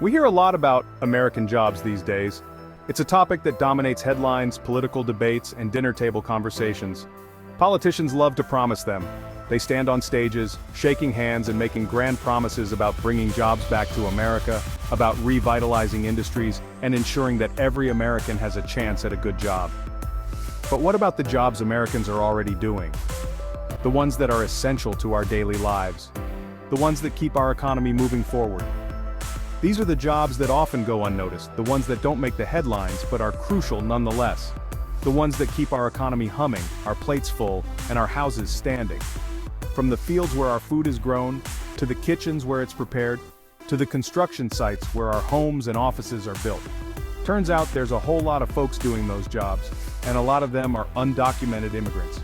We hear a lot about American jobs these days. It's a topic that dominates headlines, political debates, and dinner table conversations. Politicians love to promise them. They stand on stages, shaking hands and making grand promises about bringing jobs back to America, about revitalizing industries, and ensuring that every American has a chance at a good job. But what about the jobs Americans are already doing? The ones that are essential to our daily lives. The ones that keep our economy moving forward. These are the jobs that often go unnoticed, the ones that don't make the headlines but are crucial nonetheless. The ones that keep our economy humming, our plates full, and our houses standing. From the fields where our food is grown, to the kitchens where it's prepared, to the construction sites where our homes and offices are built. Turns out there's a whole lot of folks doing those jobs, and a lot of them are undocumented immigrants.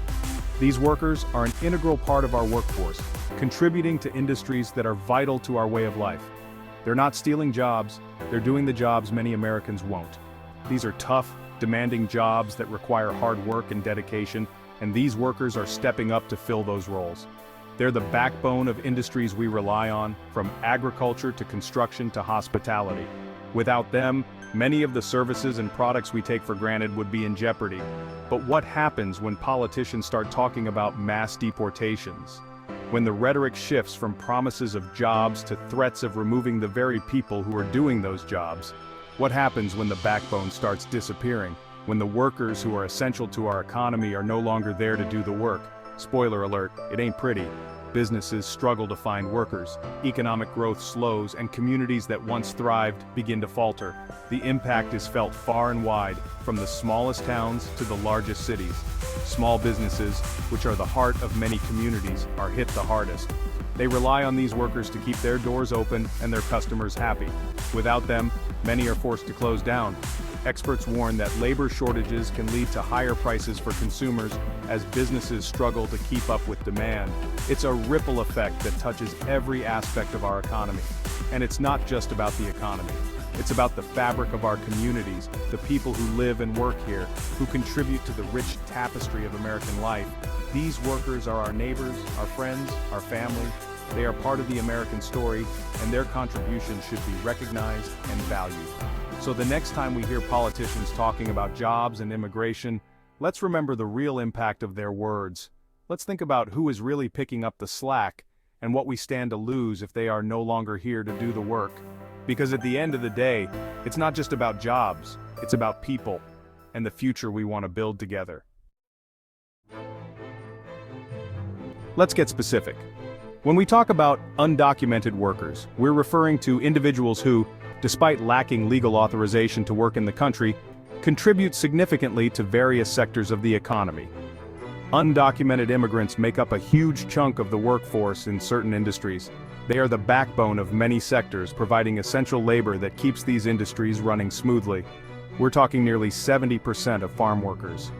These workers are an integral part of our workforce, contributing to industries that are vital to our way of life. They're not stealing jobs, they're doing the jobs many Americans won't. These are tough, demanding jobs that require hard work and dedication, and these workers are stepping up to fill those roles. They're the backbone of industries we rely on, from agriculture to construction to hospitality. Without them, many of the services and products we take for granted would be in jeopardy. But what happens when politicians start talking about mass deportations? When the rhetoric shifts from promises of jobs to threats of removing the very people who are doing those jobs? What happens when the backbone starts disappearing? When the workers who are essential to our economy are no longer there to do the work? Spoiler alert, it ain't pretty. Businesses struggle to find workers, economic growth slows, and communities that once thrived begin to falter. The impact is felt far and wide, from the smallest towns to the largest cities. Small businesses, which are the heart of many communities, are hit the hardest. They rely on these workers to keep their doors open and their customers happy. Without them, many are forced to close down. Experts warn that labor shortages can lead to higher prices for consumers as businesses struggle to keep up with demand. It's a ripple effect that touches every aspect of our economy. And it's not just about the economy. It's about the fabric of our communities, the people who live and work here, who contribute to the rich tapestry of American life. These workers are our neighbors, our friends, our family. They are part of the American story, and their contributions should be recognized and valued. So the next time we hear politicians talking about jobs and immigration, let's remember the real impact of their words. Let's think about who is really picking up the slack and what we stand to lose if they are no longer here to do the work. Because at the end of the day, it's not just about jobs, it's about people and the future we want to build together. Let's get specific. When we talk about undocumented workers, we're referring to individuals who, despite lacking legal authorization to work in the country, contribute significantly to various sectors of the economy. Undocumented immigrants make up a huge chunk of the workforce in certain industries. They are the backbone of many sectors, providing essential labor that keeps these industries running smoothly. We're talking nearly 70% of farm workers.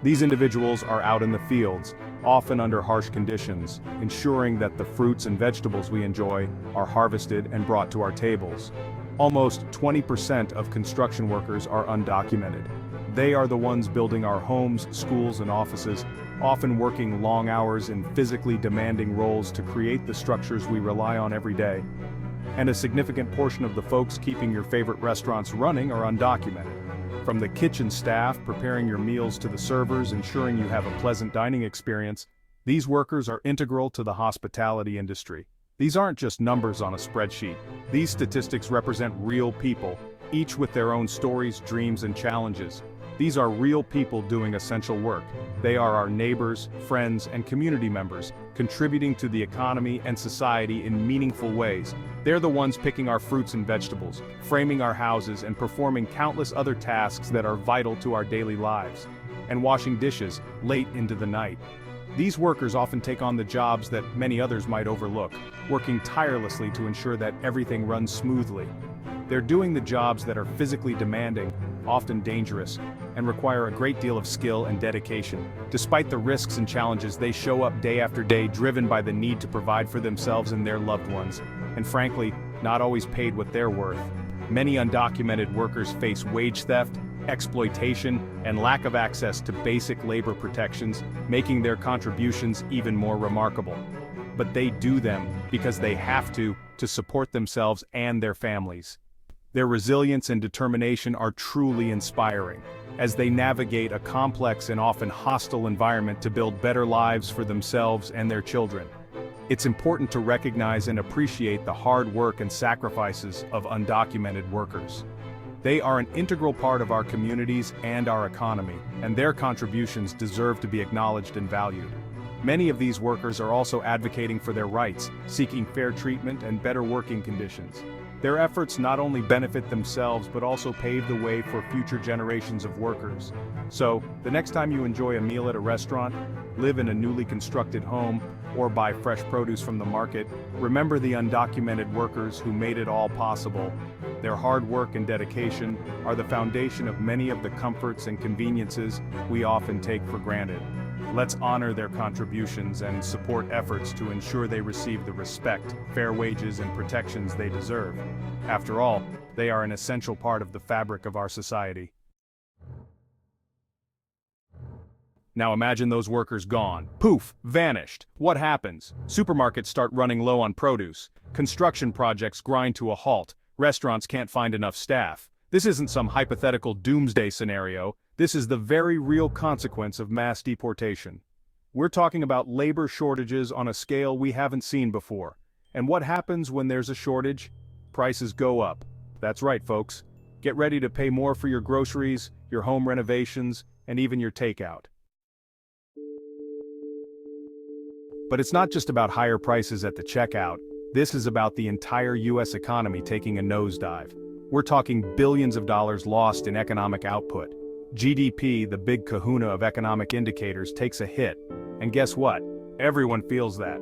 These individuals are out in the fields, often under harsh conditions, ensuring that the fruits and vegetables we enjoy are harvested and brought to our tables. Almost 20% of construction workers are undocumented. They are the ones building our homes, schools, and offices, often working long hours in physically demanding roles to create the structures we rely on every day. And a significant portion of the folks keeping your favorite restaurants running are undocumented. From the kitchen staff preparing your meals to the servers ensuring you have a pleasant dining experience, these workers are integral to the hospitality industry. These aren't just numbers on a spreadsheet. These statistics represent real people, each with their own stories, dreams, and challenges. These are real people doing essential work. They are our neighbors, friends, and community members, contributing to the economy and society in meaningful ways. They're the ones picking our fruits and vegetables, framing our houses, and performing countless other tasks that are vital to our daily lives. And washing dishes late into the night. These workers often take on the jobs that many others might overlook, working tirelessly to ensure that everything runs smoothly. They're doing the jobs that are physically demanding, often dangerous, and require a great deal of skill and dedication. Despite the risks and challenges, they show up day after day, driven by the need to provide for themselves and their loved ones, and frankly, not always paid what they're worth. Many undocumented workers face wage theft, exploitation, and lack of access to basic labor protections, making their contributions even more remarkable. But they do them because they have to support themselves and their families. Their resilience and determination are truly inspiring, as they navigate a complex and often hostile environment to build better lives for themselves and their children. It's important to recognize and appreciate the hard work and sacrifices of undocumented workers. They are an integral part of our communities and our economy, and their contributions deserve to be acknowledged and valued. Many of these workers are also advocating for their rights, seeking fair treatment and better working conditions. Their efforts not only benefit themselves but also pave the way for future generations of workers. So, the next time you enjoy a meal at a restaurant, live in a newly constructed home, or buy fresh produce from the market, remember the undocumented workers who made it all possible. Their hard work and dedication are the foundation of many of the comforts and conveniences we often take for granted. Let's honor their contributions and support efforts to ensure they receive the respect, fair wages, and protections they deserve. After all, they are an essential part of the fabric of our society. Now imagine those workers gone. Poof, vanished. What happens? Supermarkets start running low on produce. Construction projects grind to a halt. Restaurants can't find enough staff. This isn't some hypothetical doomsday scenario. This is the very real consequence of mass deportation. We're talking about labor shortages on a scale we haven't seen before. And what happens when there's a shortage? Prices go up. That's right, folks. Get ready to pay more for your groceries, your home renovations, and even your takeout. But it's not just about higher prices at the checkout. This is about the entire US economy taking a nosedive. We're talking billions of dollars lost in economic output. GDP, the big kahuna of economic indicators, takes a hit. And guess what? Everyone feels that.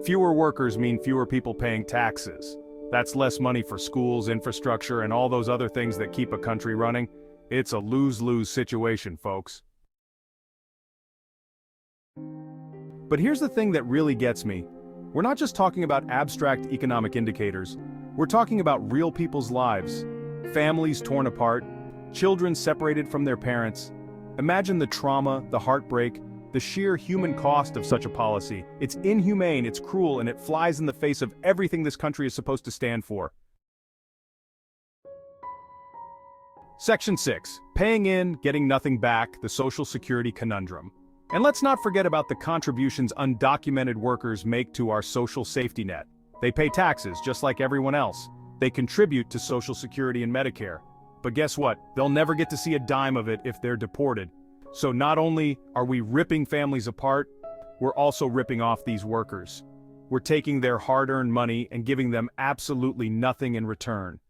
Fewer workers mean fewer people paying taxes. That's less money for schools, infrastructure, and all those other things that keep a country running. It's a lose-lose situation, folks. But here's the thing that really gets me. We're not just talking about abstract economic indicators. We're talking about real people's lives. Families torn apart, children separated from their parents. Imagine the trauma, the heartbreak, the sheer human cost of such a policy. It's inhumane, it's cruel, and it flies in the face of everything this country is supposed to stand for. Section 6. Paying in, getting nothing back, the Social Security conundrum. And let's not forget about the contributions undocumented workers make to our social safety net. They pay taxes just like everyone else. They contribute to Social Security and Medicare. But guess what? They'll never get to see a dime of it if they're deported. So not only are we ripping families apart, we're also ripping off these workers. We're taking their hard-earned money and giving them absolutely nothing in return.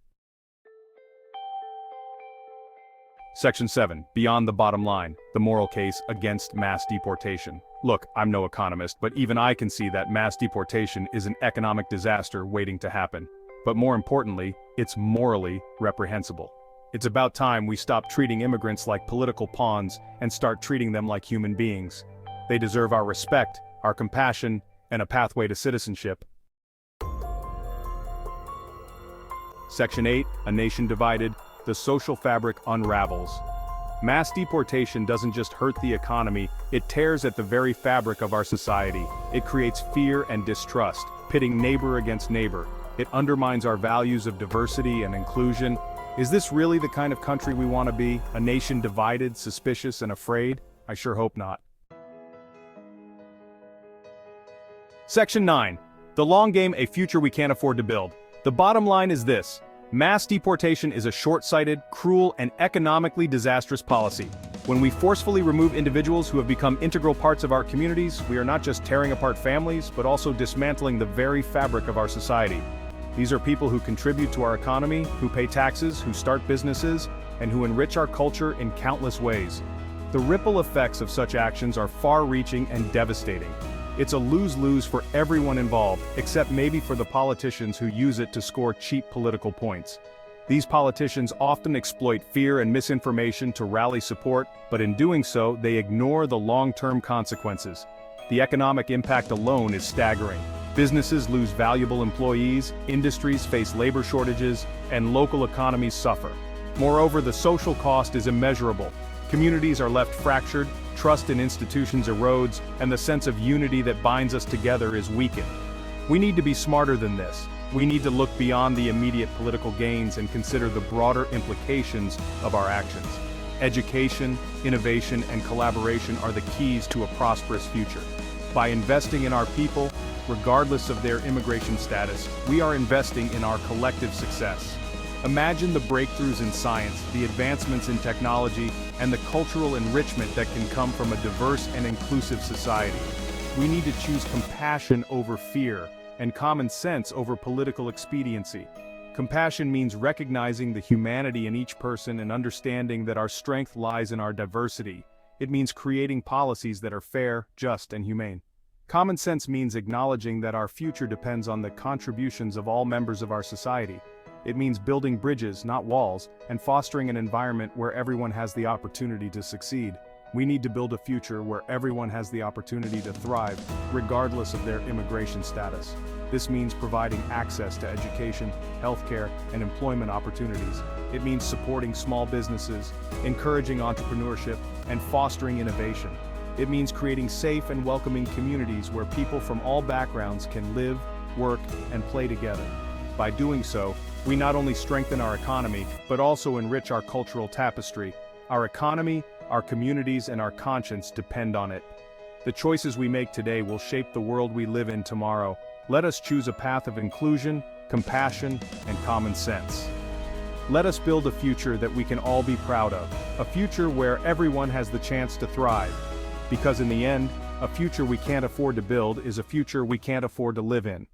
Section 7. Beyond the bottom line, the moral case against mass deportation. Look, I'm no economist, but even I can see that mass deportation is an economic disaster waiting to happen. But more importantly, it's morally reprehensible. It's about time we stop treating immigrants like political pawns and start treating them like human beings. They deserve our respect, our compassion, and a pathway to citizenship. Section 8. A nation divided, the social fabric unravels. Mass deportation doesn't just hurt the economy, it tears at the very fabric of our society. It creates fear and distrust, pitting neighbor against neighbor. It undermines our values of diversity and inclusion. Is this really the kind of country we want to be? A nation divided, suspicious, and afraid? I sure hope not. Section 9. The long game, a future we can't afford to build. The bottom line is this. Mass deportation is a short-sighted, cruel, and economically disastrous policy. When we forcefully remove individuals who have become integral parts of our communities, we are not just tearing apart families, but also dismantling the very fabric of our society. These are people who contribute to our economy, who pay taxes, who start businesses, and who enrich our culture in countless ways. The ripple effects of such actions are far-reaching and devastating. It's a lose-lose for everyone involved, except maybe for the politicians who use it to score cheap political points. These politicians often exploit fear and misinformation to rally support, but in doing so, they ignore the long-term consequences. The economic impact alone is staggering. Businesses lose valuable employees, industries face labor shortages, and local economies suffer. Moreover, the social cost is immeasurable. Communities are left fractured, trust in institutions erodes, and the sense of unity that binds us together is weakened. We need to be smarter than this. We need to look beyond the immediate political gains and consider the broader implications of our actions. Education, innovation, and collaboration are the keys to a prosperous future. By investing in our people, regardless of their immigration status, we are investing in our collective success. Imagine the breakthroughs in science, the advancements in technology, and the cultural enrichment that can come from a diverse and inclusive society. We need to choose compassion over fear, and common sense over political expediency. Compassion means recognizing the humanity in each person and understanding that our strength lies in our diversity. It means creating policies that are fair, just, and humane. Common sense means acknowledging that our future depends on the contributions of all members of our society. It means building bridges, not walls, and fostering an environment where everyone has the opportunity to succeed. We need to build a future where everyone has the opportunity to thrive, regardless of their immigration status. This means providing access to education, healthcare, and employment opportunities. It means supporting small businesses, encouraging entrepreneurship, and fostering innovation. It means creating safe and welcoming communities where people from all backgrounds can live, work, and play together. By doing so, we not only strengthen our economy, but also enrich our cultural tapestry. Our economy, our communities, and our conscience depend on it. The choices we make today will shape the world we live in tomorrow. Let us choose a path of inclusion, compassion, and common sense. Let us build a future that we can all be proud of, a future where everyone has the chance to thrive. Because in the end, a future we can't afford to build is a future we can't afford to live in.